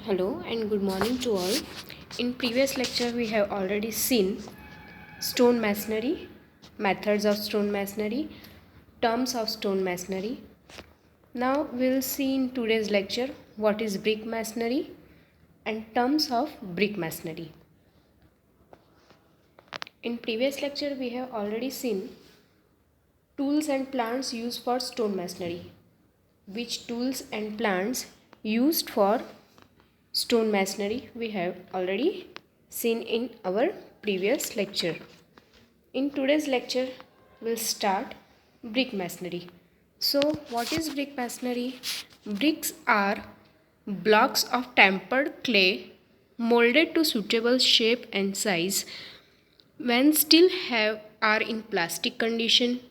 Hello and good morning to all. In previous lecture we have already seen stone masonry, methods of stone masonry, terms of stone masonry. Now we'll see in today's lecture what is brick masonry and terms of brick masonry. In previous lecture we have already seen tools and plants used for stone masonry. Which tools and plants used for stone masonry we have already seen in our previous lecture. In today's lecture we'll start brick masonry. So what is brick masonry? Bricks are blocks of tempered clay molded to suitable shape and size when still are in plastic condition,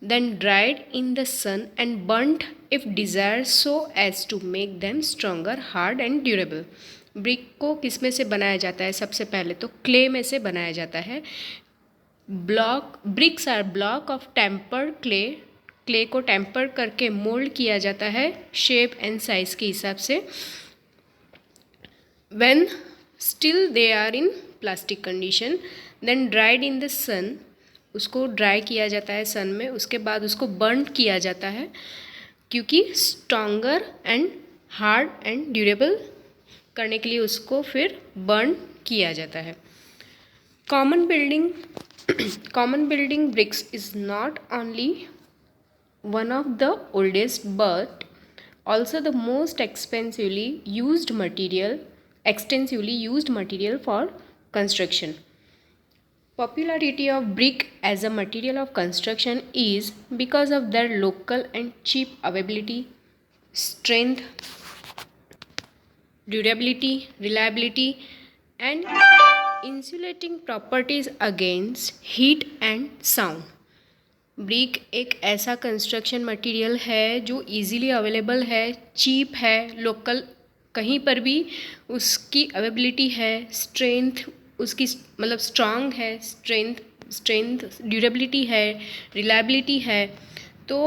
then dried in the sun and burnt if desired so as to make them stronger, hard and durable. Brick को किस में से बनाया जाता है? सबसे पहले तो क्ले में से बनाया जाता है. Bricks are block of tempered clay को टेम्पर करके मोल्ड किया जाता है शेप एंड साइज के हिसाब से. When still they are in plastic condition, then dried in the sun, उसको ड्राई किया जाता है सन में, उसके बाद उसको बर्न किया जाता है क्योंकि stronger and hard and durable करने के लिए उसको फिर बर्न किया जाता है. Common building bricks is not only one of the oldest but also the most extensively used material for construction. Popularity of brick as a material of construction is because of their local and cheap availability, strength, durability, reliability and insulating properties against heat and sound. Brick एक ऐसा construction material है जो easily available है, cheap है, local कहीं पर भी उसकी अवेलेबिलिटी है, स्ट्रेंथ उसकी मतलब स्ट्रांग है, स्ट्रेंथ ड्यूरेबिलिटी है, रिलायबिलिटी है. तो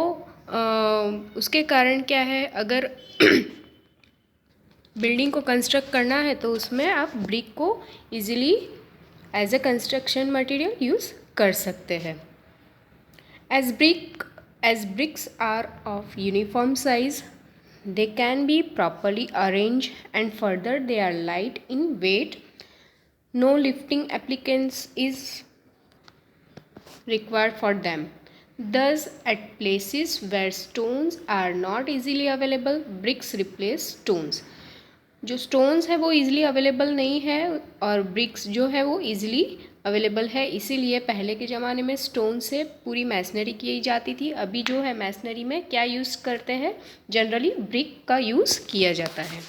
उसके कारण क्या है, अगर बिल्डिंग को कंस्ट्रक्ट करना है तो उसमें आप ब्रिक को easily as a construction material use कर सकते हैं. As bricks are of uniform size, they can be properly arranged and further they are light in weight. No lifting applicants is required for them. Thus, at places where stones are not easily available, bricks replace stones. जो stones है वो easily available नहीं है और BRICS जो है वो easily available है, इसीलिए पहले के ज़माने में स्टोन से पूरी मैसनरी की जाती थी. अभी जो है मैसनरी में क्या यूज़ करते हैं, जनरली ब्रिक का यूज़ किया जाता है.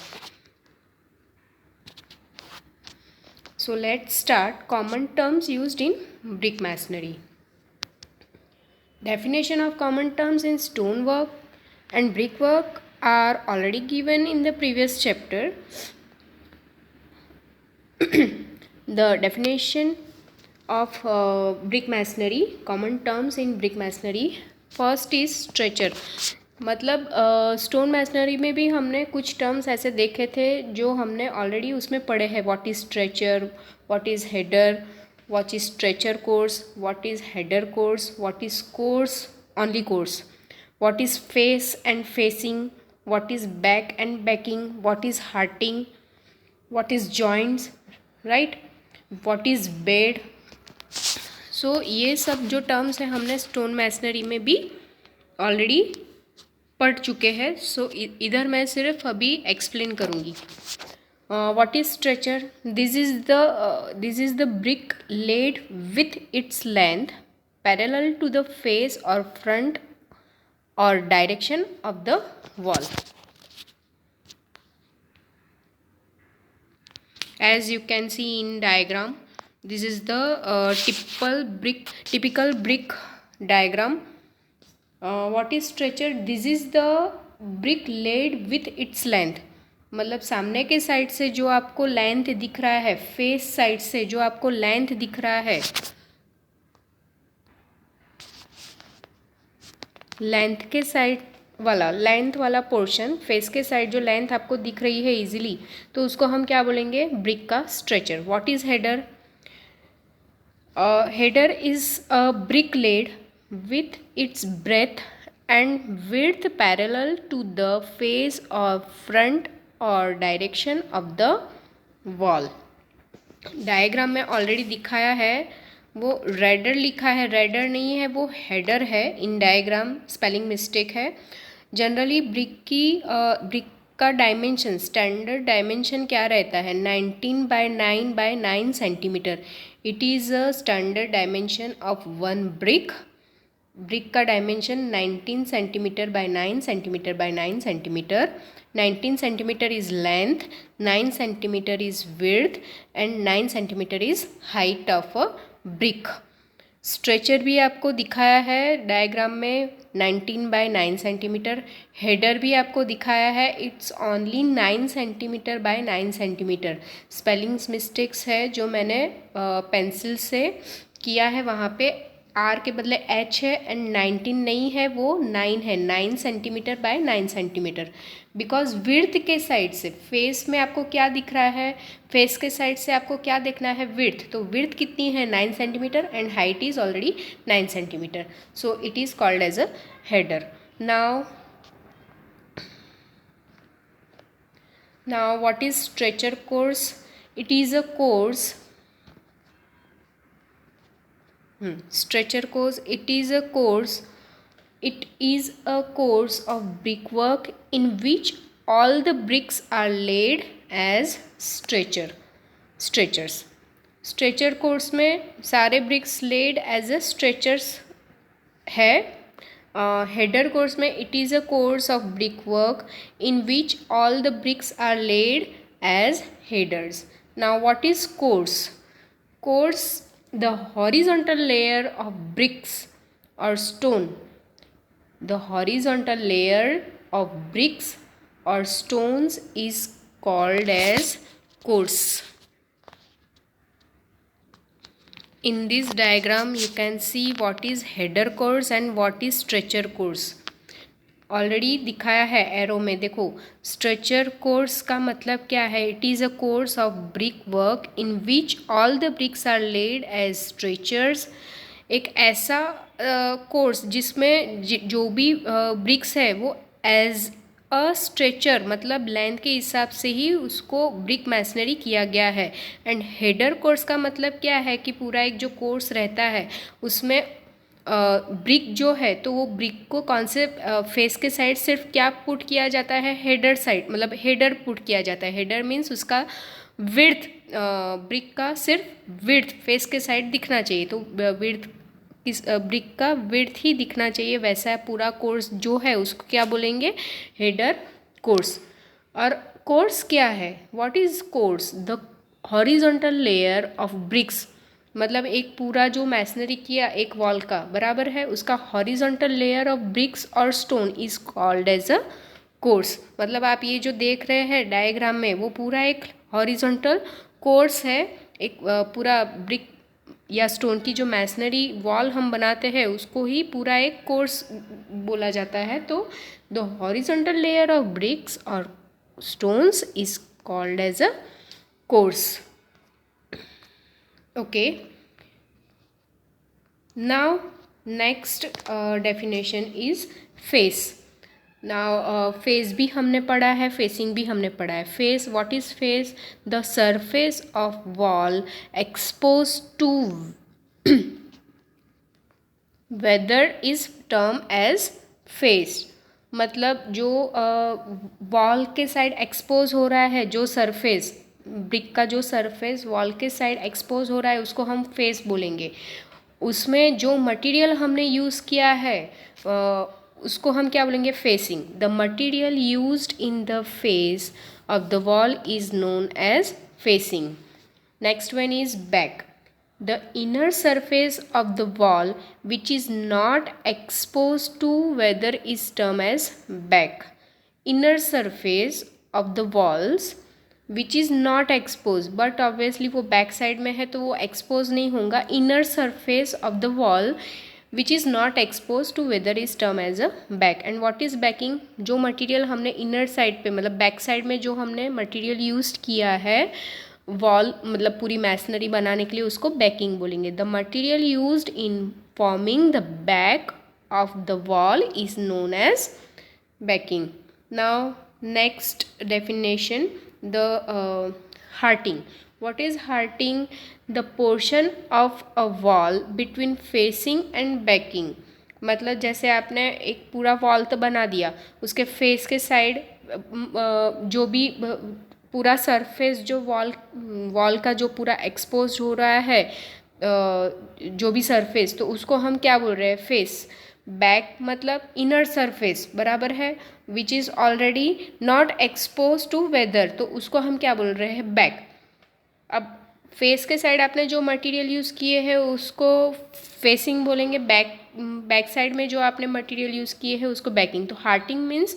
So let's start common terms used in brick masonry. Definition of common terms in stonework and brickwork are already given in the previous chapter. The definition of brick masonry, common terms in brick masonry. First is stretcher. मतलब stone masonry में भी हमने कुछ terms ऐसे देखे थे जो हमने ऑलरेडी उसमें पढ़े हैं. What is stretcher, what is header, what is stretcher course, what is header course, what is course, only course, what is face and facing, what is back and backing, what is hearting, what is joints, right, what is bed. So ये सब जो terms हैं हमने stone masonry में भी already पढ़ चुके हैं. सो इधर मैं सिर्फ अभी एक्सप्लेन करूँगी. What is stretcher? This is the brick laid with its length parallel to the face or front or direction of the wall. As you can see in diagram, this is the typical brick diagram. What is stretcher? This is the brick laid with its length. मतलब सामने के side से जो आपको length दिख रहा है, face side से जो आपको लेंथ दिख रहा है, लेंथ के साइड वाला लेंथ वाला पोर्शन, फेस के साइड जो लेंथ आपको दिख रही है इजीली, तो उसको हम क्या बोलेंगे, ब्रिक का stretcher. What is header? Header is a brick laid with its breadth and width parallel to the face or front or direction of the wall. Diagram में ऑलरेडी दिखाया है, वो रेडर लिखा है, रेडर नहीं है, वो हेडर है. इन डायग्राम स्पेलिंग मिस्टेक है. जनरली ब्रिक का डायमेंशन, स्टैंडर्ड डायमेंशन क्या रहता है, 19 by 9 by 9 centimetre. It is a standard dimension of one brick. Brick का dimension 19 centimetre by 9 centimetre by 9 centimetre. 19 centimetre is length, 9 centimetre is width and 9 centimetre is height of a brick. Stretcher भी आपको दिखाया है diagram में 19 by 9 centimetre. Header भी आपको दिखाया है, it's only 9 centimetre by 9 centimetre. Spellings mistakes है जो मैंने पेंसिल से किया है, वहाँ पे आर के बदले एच है एंड 19 नहीं है, वो 9 है. 9 centimetre by 9 centimetre. Because width के साइड से फेस में आपको क्या दिख रहा है, फेस के साइड से आपको क्या देखना है, विड्थ. तो विड्थ कितनी है, 9 centimetre and height is already 9 centimetre. So it is called as a header. Now what is stretcher course? It is a course. Stretcher course, it is a course of brickwork in which all the bricks are laid as stretchers. Stretcher course में सारे bricks laid as a stretchers है. Header course में it is a course of brickwork in which all the bricks are laid as headers. Now what is course? Course, the horizontal layer of bricks or stone. The horizontal layer of bricks or stones is called as course. In this diagram you can see what is header course and what is stretcher course. Already दिखाया है arrow में, देखो. Stretcher course का मतलब क्या है, it is a course of brick work in which all the bricks are laid as stretchers. एक ऐसा कोर्स जिसमें जो भी ब्रिक्स है वो एज अ स्ट्रेचर, मतलब लेंथ के हिसाब से ही उसको ब्रिक मैसनरी किया गया है. एंड हेडर कोर्स का मतलब क्या है कि पूरा एक जो कोर्स रहता है उसमें ब्रिक जो है, तो वो ब्रिक को कौन से फेस के साइड सिर्फ क्या पुट किया जाता है, हेडर साइड, मतलब हेडर पुट किया जाता है. हेडर मीन्स उसका विड्थ, ब्रिक का सिर्फ विड्थ फेस के साइड दिखना चाहिए. तो विड्थ इस ब्रिक का विड्थ ही दिखना चाहिए, वैसा पूरा कोर्स जो है उसको क्या बोलेंगे, हेडर कोर्स. और कोर्स क्या है, what is course? The horizontal layer of BRICS, मतलब एक पूरा जो मैसनरी किया एक वॉल का बराबर है, उसका horizontal layer of bricks or stone is called as a course. मतलब आप ये जो देख रहे हैं डायग्राम में, वो पूरा एक हॉरिजॉन्टल कोर्स है. एक पूरा ब्रिक या स्टोन की जो मैसनरी वॉल हम बनाते हैं उसको ही पूरा एक कोर्स बोला जाता है. तो the horizontal layer of bricks और stones is called as a course. Okay, now next definition is face. Now face भी हमने पढ़ा है, facing भी हमने पढ़ा है. Face, what is face? The surface of wall exposed to weather is termed as face. मतलब जो वॉल के साइड एक्सपोज हो रहा है, जो सरफेस ब्रिक का जो सरफेस वॉल के साइड एक्सपोज हो रहा है उसको हम फेस बोलेंगे. उसमें जो मटेरियल हमने यूज़ किया है उसको हम क्या बोलेंगे, facing. The material used in the face of the wall is known as facing. Next one is back. The inner surface of the wall which is not exposed to weather is termed as back. Inner surface of the walls which is not exposed, but obviously वो back side में है तो वो expose नहीं होगा. Inner surface of the wall which is not expose to weather is term as a back. And what is backing? जो मटेरियल हमने इनर साइड पे मतलब बैक साइड में जो हमने मटेरियल यूज किया है वॉल मतलब पूरी मैसनरी बनाने के लिए, उसको बैकिंग बोलेंगे. The material used in forming the back of the wall is known as backing. Now next definition, the hearting. What is hearting? The portion of a wall between facing and backing. मतलब जैसे आपने एक पूरा wall तो बना दिया, उसके face के साइड जो भी पूरा सरफेस जो वॉल का जो पूरा एक्सपोज हो रहा है जो भी सरफेस, तो उसको हम क्या बोल रहे हैं? फेस. बैक मतलब इनर सरफेस, बराबर है, which is already not expose to weather, तो उसको हम क्या बोल रहे हैं? बैक. अब फेस के साइड आपने जो मटेरियल यूज़ किए हैं उसको फेसिंग बोलेंगे. बैक साइड में जो आपने मटेरियल यूज़ किए हैं उसको बैकिंग. तो हार्टिंग मीन्स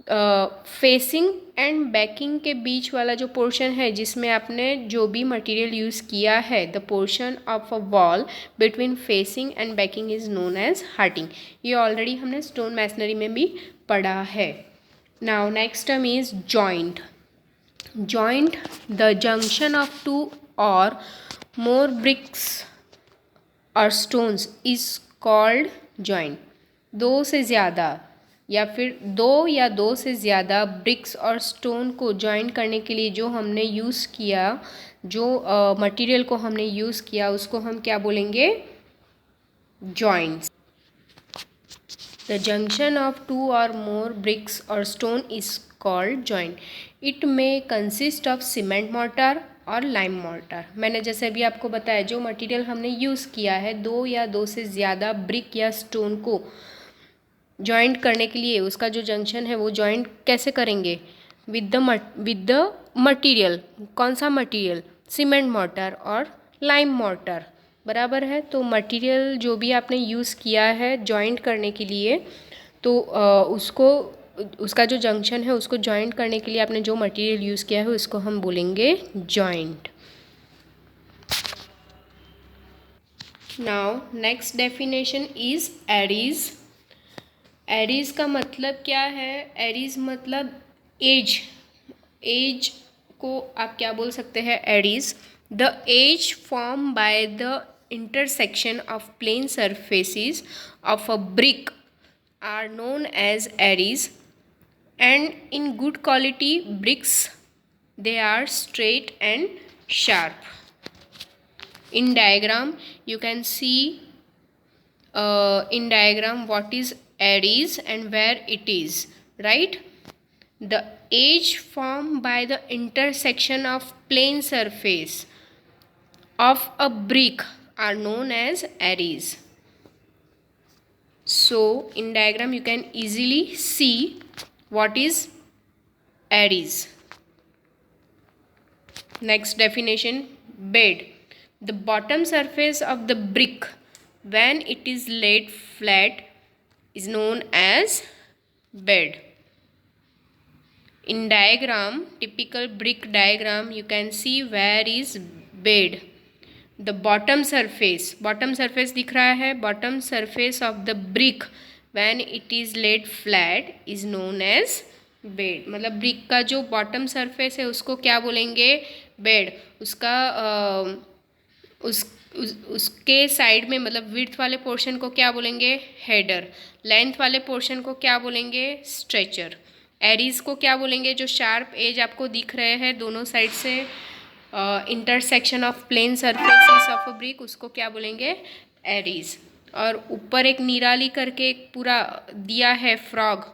फेसिंग एंड बैकिंग के बीच वाला जो पोर्शन है जिसमें आपने जो भी मटेरियल यूज़ किया है, the portion of a wall between facing and backing is known as hearting. ये ऑलरेडी हमने स्टोन मैसनरी में भी पढ़ा है. Now next term is joint. Joint, the junction of two or more bricks और stones is called joint. दो से ज़्यादा या फिर दो या दो से ज़्यादा ब्रिक्स और स्टोन को जॉइन करने के लिए जो हमने यूज़ किया, जो मटेरियल को हमने यूज़ किया, उसको हम क्या बोलेंगे? Joints. The junction of two or more bricks or stone is called joint. It may consist of cement mortar or lime mortar. मैंने जैसे अभी आपको बताया, जो मटेरियल हमने यूज़ किया है दो या दो से ज़्यादा ब्रिक या स्टोन को जॉइंट करने के लिए, उसका जो जंक्शन है वो जॉइंट कैसे करेंगे? With the material. कौन सा material? Cement mortar or lime mortar, बराबर है. तो मटीरियल जो भी आपने यूज़ किया है जॉइंट करने के लिए, तो उसका जो जंक्शन है उसको जॉइंट करने के लिए आपने जो मटीरियल यूज़ किया है उसको हम बोलेंगे joint. Now next definition is Aries. Aries का मतलब क्या है? एरीज मतलब एज. एज को आप क्या बोल सकते हैं? Arrises. The edge form by the intersection of plane surfaces of a brick are known as arrises. And in good quality bricks they are straight and sharp. In diagram you can see in diagram what is areas and where it is, right? The edge formed by the intersection of plane surface of a brick are known as areas. So in diagram you can easily see what is areas. Next definition, bed. The bottom surface of the brick when it is laid flat is known as bed. In diagram, typical brick diagram, you can see where is bed. The bottom surface दिख रहा है. Bottom surface of the brick when it is laid flat is known as bed. मतलब brick का जो bottom surface है उसको क्या बोलेंगे? बेड. उसका उसके साइड में मतलब विड्थ वाले पोर्शन को क्या बोलेंगे? हेडर. लेंथ वाले पोर्शन को क्या बोलेंगे? स्ट्रेचर. एरीज को क्या बोलेंगे? जो शार्प एज आपको दिख रहे हैं दोनों साइड से intersection of plane surfaces of a brick, उसको क्या बोलेंगे? एरीज. और ऊपर एक निराली करके एक पूरा दिया है फ्रॉग,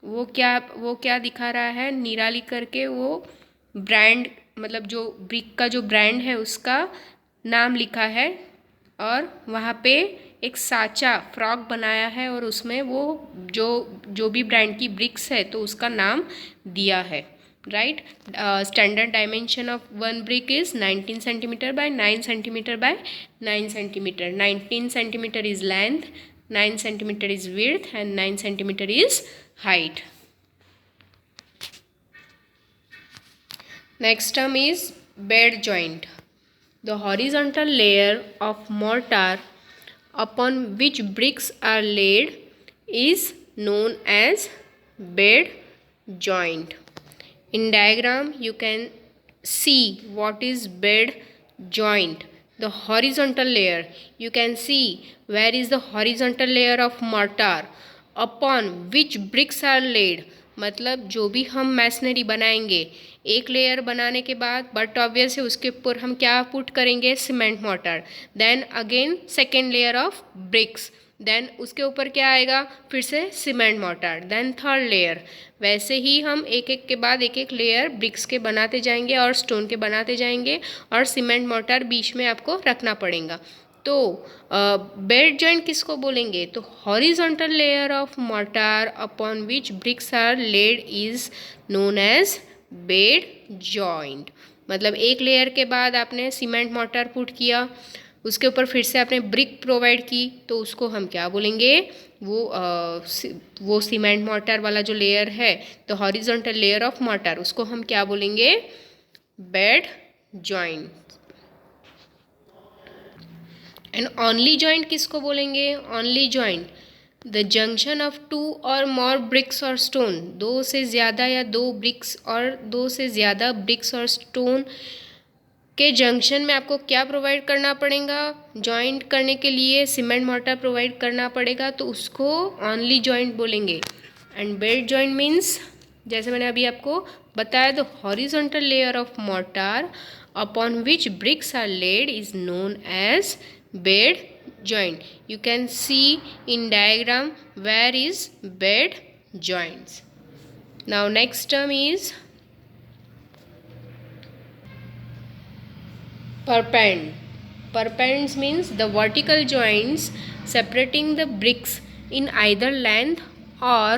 वो क्या दिखा रहा है? निराली करके वो ब्रांड मतलब जो ब्रिक का जो ब्रांड है उसका नाम लिखा है, और वहाँ पे एक साचा फ्रॉक बनाया है और उसमें वो जो भी ब्रांड की ब्रिक्स है तो उसका नाम दिया है, right? Standard dimension of one brick is 19 centimetre by 9 centimetre by 9 centimetre. 19 centimetre is length, 9 centimetre is width and 9 centimeter is height. Next term is bed joint. The horizontal layer of mortar upon which bricks are laid is known as bed joint. In diagram you can see what is bed joint. The horizontal layer, you can see where is the horizontal layer of mortar upon which bricks are laid. मतलब जो भी हम masonry बनाएंगे, एक layer बनाने के बाद but obvious है उसके ऊपर हम क्या पुट करेंगे, cement mortar, then again second layer of bricks, then उसके ऊपर क्या आएगा, फिर से cement mortar, then third layer. वैसे ही हम एक एक के बाद एक एक लेयर ब्रिक्स के बनाते जाएंगे और स्टोन के बनाते जाएंगे और सीमेंट मोर्टार बीच में आपको रखना पड़ेगा। तो बेड जॉइंट किसको बोलेंगे, तो horizontal layer of mortar upon which bricks are laid is known as bed joint. मतलब एक लेयर के बाद आपने सीमेंट मोर्टार पुट किया, उसके ऊपर फिर से आपने ब्रिक प्रोवाइड की, तो उसको हम क्या बोलेंगे, वो सीमेंट मोर्टार वाला जो लेयर है, तो हॉरिजॉन्टल लेयर ऑफ मोर्टार, उसको हम क्या बोलेंगे, bed joint. And only joint किसको बोलेंगे, only joint the junction of two or more bricks or stone, दो से ज़्यादा या दो ब्रिक्स और दो से ज़्यादा ब्रिक्स और स्टोन के जंक्शन में आपको क्या प्रोवाइड करना पड़ेगा, जॉइंट करने के लिए सीमेंट मोर्टार प्रोवाइड करना पड़ेगा, तो उसको ऑनली जॉइंट बोलेंगे। एंड बेड जॉइंट मीन्स, जैसे मैंने अभी आपको बताया, the horizontal layer of mortar upon which bricks are laid is known as bed joint. You can see in diagram where is bed joints. Now next term is perpend. Perpends means the vertical joints separating the bricks in either length or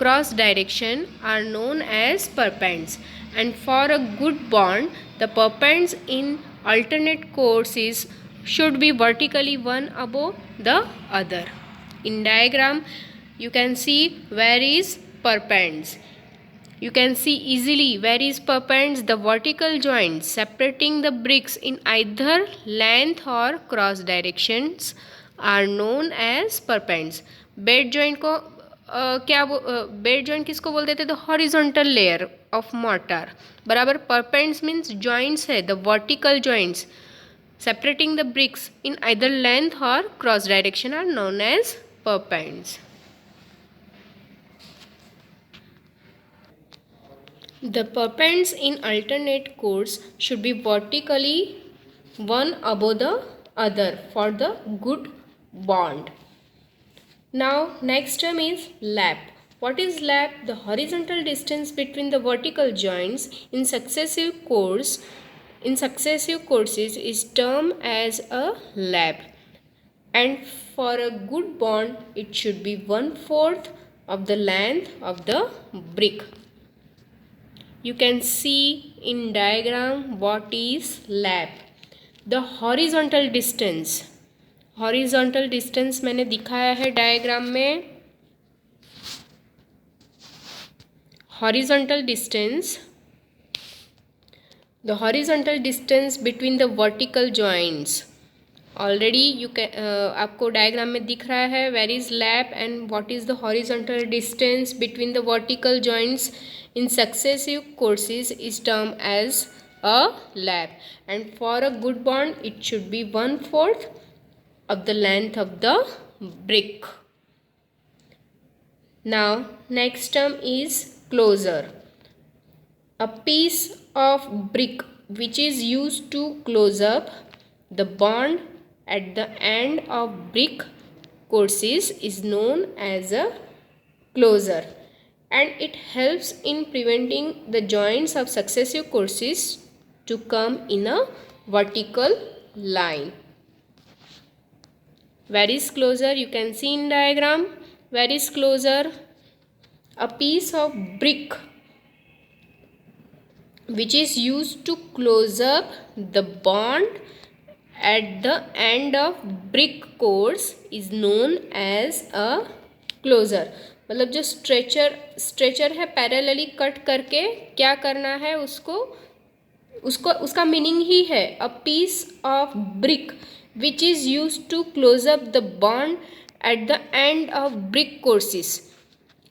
cross direction are known as perpends. And for a good bond, the perpends in alternate courses should be vertically one above the other. In diagram you can see where is perpends. You can see easily where is perpends, the vertical joints separating the bricks in either length or cross directions are known as perpends. Bed joint को bed joint किसको बोलते थे, the horizontal layer of mortar, बराबर परपेंड्स means joints है, the vertical joints separating the bricks in either length or cross direction are known as perpends. The perpends in alternate course should be vertically one above the other for the good bond. Now next term is lap. What is lap? The horizontal distance between the vertical joints in successive courses is termed as a lap, and for a good bond it should be 1/4 of the length of the brick. You can see in diagram what is lap. The horizontal distance मैंने दिखाया है diagram में, the horizontal distance between the vertical joints already you can आपको diagram में दिख रहा है where is lap and what is the horizontal distance between the vertical joints in successive courses is termed as a lap, and for a good bond it should be 1/4 of the length of the brick. Now next term is closure. A piece of brick which is used to close up the bond at the end of brick courses is known as a closure, and it helps in preventing the joints of successive courses to come in a vertical line. Where is closure? You can see in diagram where is closure. A piece of brick which is used to close up the bond at the end of brick course is known as a closure. मतलब जो stretcher है parallelly cut करके क्या करना है उसको उसका meaning ही है a piece of brick which is used to close up the bond at the end of brick courses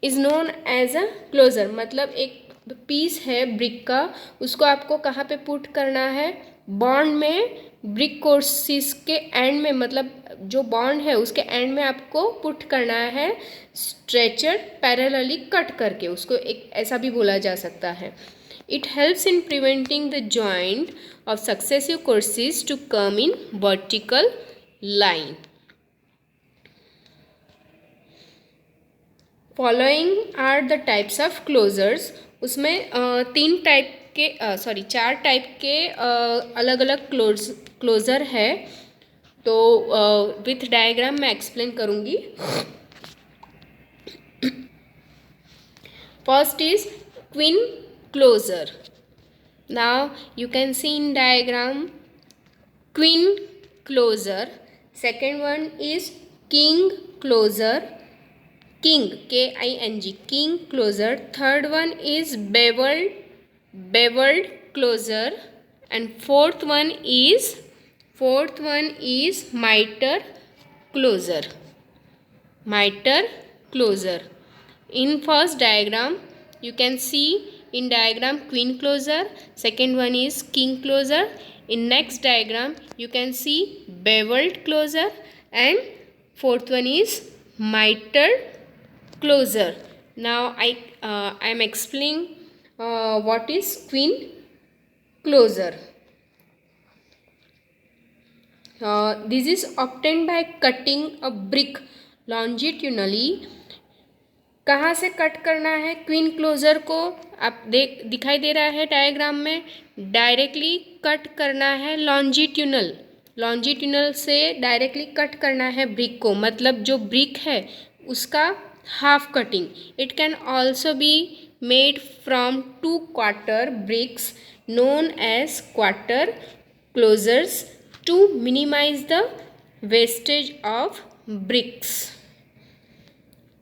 is known as a closer। मतलब एक पीस है ब्रिक का, उसको आपको कहाँ पे पुट करना है, बॉन्ड में, ब्रिक कोर्सिस के एंड में, मतलब जो बॉन्ड है उसके एंड में आपको पुट करना है स्ट्रेचर पैरेलली कट करके, उसको एक ऐसा भी बोला जा सकता है। It helps in preventing the joint of successive courses to come in vertical line. Following are the types of closers. उसमें चार टाइप के अलग अलग क्लोजर है। तो विथ डायग्राम मैं एक्सप्लेन करूँगी। First is queen closer. Now you can see in diagram queen closer. Second one is king closer, king, K-I-N-G, king closer. Third one is beveled closer, and fourth one is mitre closer, mitre closer. In first diagram you can see in diagram queen closer, second one is king closer. In next diagram you can see beveled closer, and fourth one is mitre closer. Now I am explaining what is queen closer. This is obtained by cutting a brick longitudinally। कहाँ से cut करना है queen closure को, आप दिखाई दे रहा है diagram में, डायरेक्टली कट करना है लॉन्जिट्यूनल से डायरेक्टली कट करना है ब्रिक को, मतलब जो ब्रिक है उसका half cutting. It can also be made from 2-quarter bricks known as quarter closers to minimize the wastage of bricks।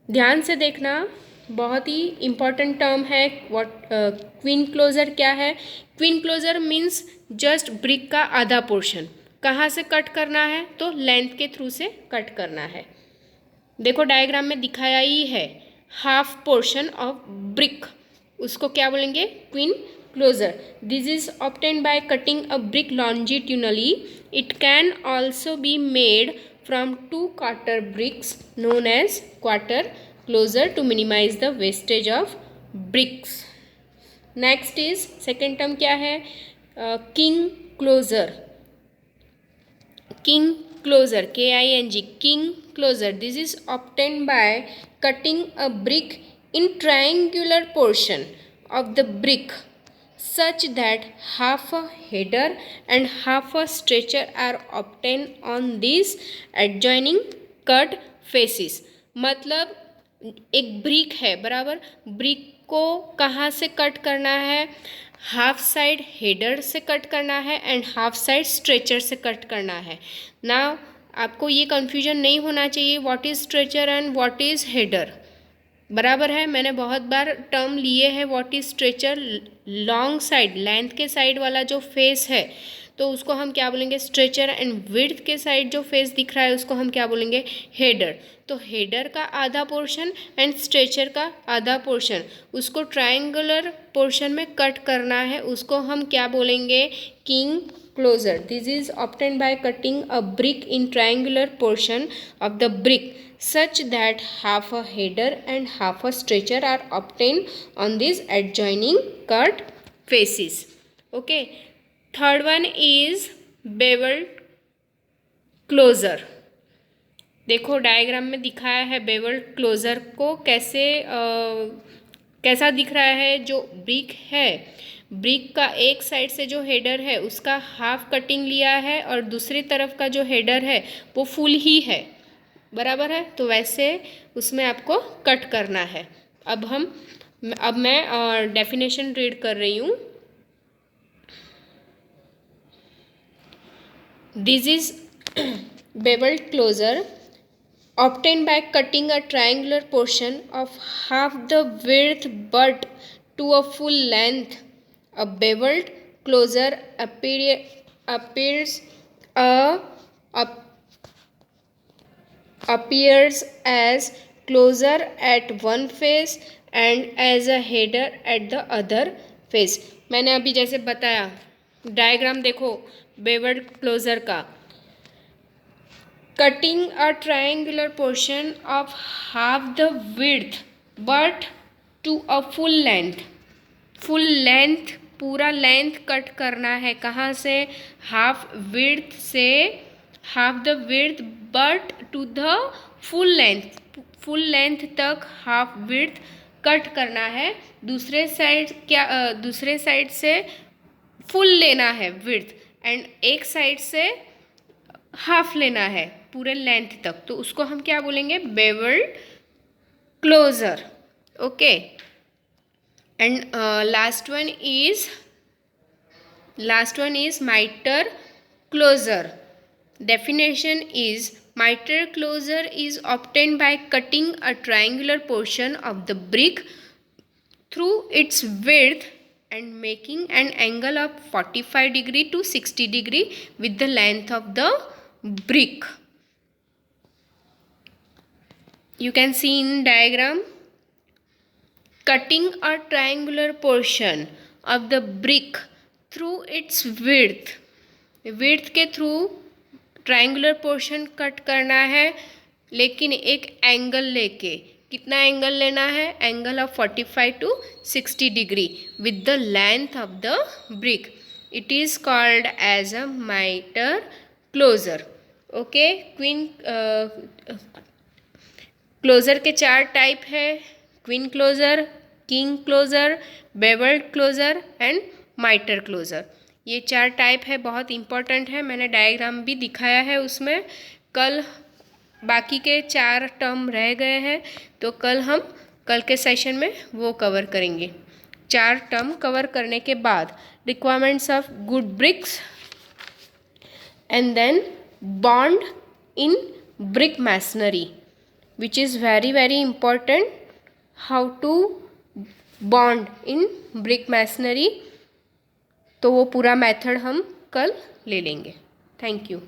ध्यान से देखना, बहुत ही इम्पॉर्टेंट टर्म है। क्वीन क्लोजर क्या है? Queen closer means just brick का आधा पोर्शन। कहाँ से कट करना है? तो लेंथ के थ्रू से कट करना है। देखो डायग्राम में दिखाया ही है, हाफ पोर्शन ऑफ ब्रिक, उसको क्या बोलेंगे? Queen closer. This is obtained by cutting a brick longitudinally. It can also be made from 2-quarter bricks known as quarter closer to minimize the wastage of bricks। Next is second term क्या है? King closer. King closer, K-I-N-G, king closer. This is obtained by cutting a brick in triangular portion of the brick such that half a header and half a stretcher are obtained on these adjoining cut faces। मतलब एक brick है, बराबर, brick को कहाँ से cut करना है? Half side header से कट करना है एंड हाफ साइड स्ट्रेचर से कट करना है ना। आपको ये कन्फ्यूजन नहीं होना चाहिए what is stretcher and what is header, बराबर है। मैंने बहुत बार टर्म लिए हैं। What is stretcher, long side, length के साइड वाला जो फेस है तो उसको हम क्या बोलेंगे? स्ट्रेचर। एंड विड्थ के साइड जो फेस दिख रहा है उसको हम क्या बोलेंगे? हेडर। तो हेडर का आधा पोर्शन एंड स्ट्रेचर का आधा पोर्शन, उसको ट्रायंगुलर पोर्शन में कट करना है, उसको हम क्या बोलेंगे? King closer. This is obtained by cutting a brick in triangular portion of the brick such that half a header and half a stretcher are obtained on these adjoining cut faces। Okay, third one is beveled closer। देखो diagram में दिखाया है बेवल्ड closure को कैसे कैसा दिख रहा है। जो ब्रिक है, ब्रिक का एक साइड से जो हेडर है उसका हाफ कटिंग लिया है और दूसरी तरफ का जो हेडर है वो फुल ही है, बराबर है। तो वैसे उसमें आपको कट करना है। अब मैं डेफिनेशन रीड कर रही हूँ। This is bevelled closer obtained by cutting a triangular portion of half the width but to a full length। A beveled closer appears a appears as closer at one face and as a header at the other face। मैंने अभी जैसे बताया, diagram देखो बेवर्ड closure का। cutting a triangular portion of half the width but to a full length। Full length, पूरा length cut करना है। कहाँ से? हाफ विड्थ से half the width but to the full length, full length तक half width cut करना है। दूसरे साइड दूसरे साइड से फुल लेना है विड्थ एंड एक साइड से हाफ लेना है पूरे लेंथ तक। तो उसको हम क्या बोलेंगे? Bevelled closer. Okay. And last one is miter closure। Definition is miter closure is obtained by cutting a triangular portion of the brick through its width and making an angle of 45 degree to 60 degree with the length of the brick। You can see in diagram, cutting a triangular portion of the brick through its width, width के through triangular portion cut करना है, लेकिन एक angle लेके। कितना angle लेना है? Angle of 45 to 60 degree with the length of the brick. It is called as a mitre closer. Okay. Queen closer के 4 टाइप है, queen closer, king closer, bevelled closer and mitre closer. ये 4 type है, बहुत important है। मैंने diagram भी दिखाया है उसमें। कल बाकी के 4 टर्म रह गए हैं, तो कल के सेशन में वो कवर करेंगे। 4 टर्म कवर करने के बाद requirements of good bricks and then bond in brick masonry, which is very very important, how to bond in brick masonry। तो वो पूरा मेथड हम कल ले लेंगे। Thank you.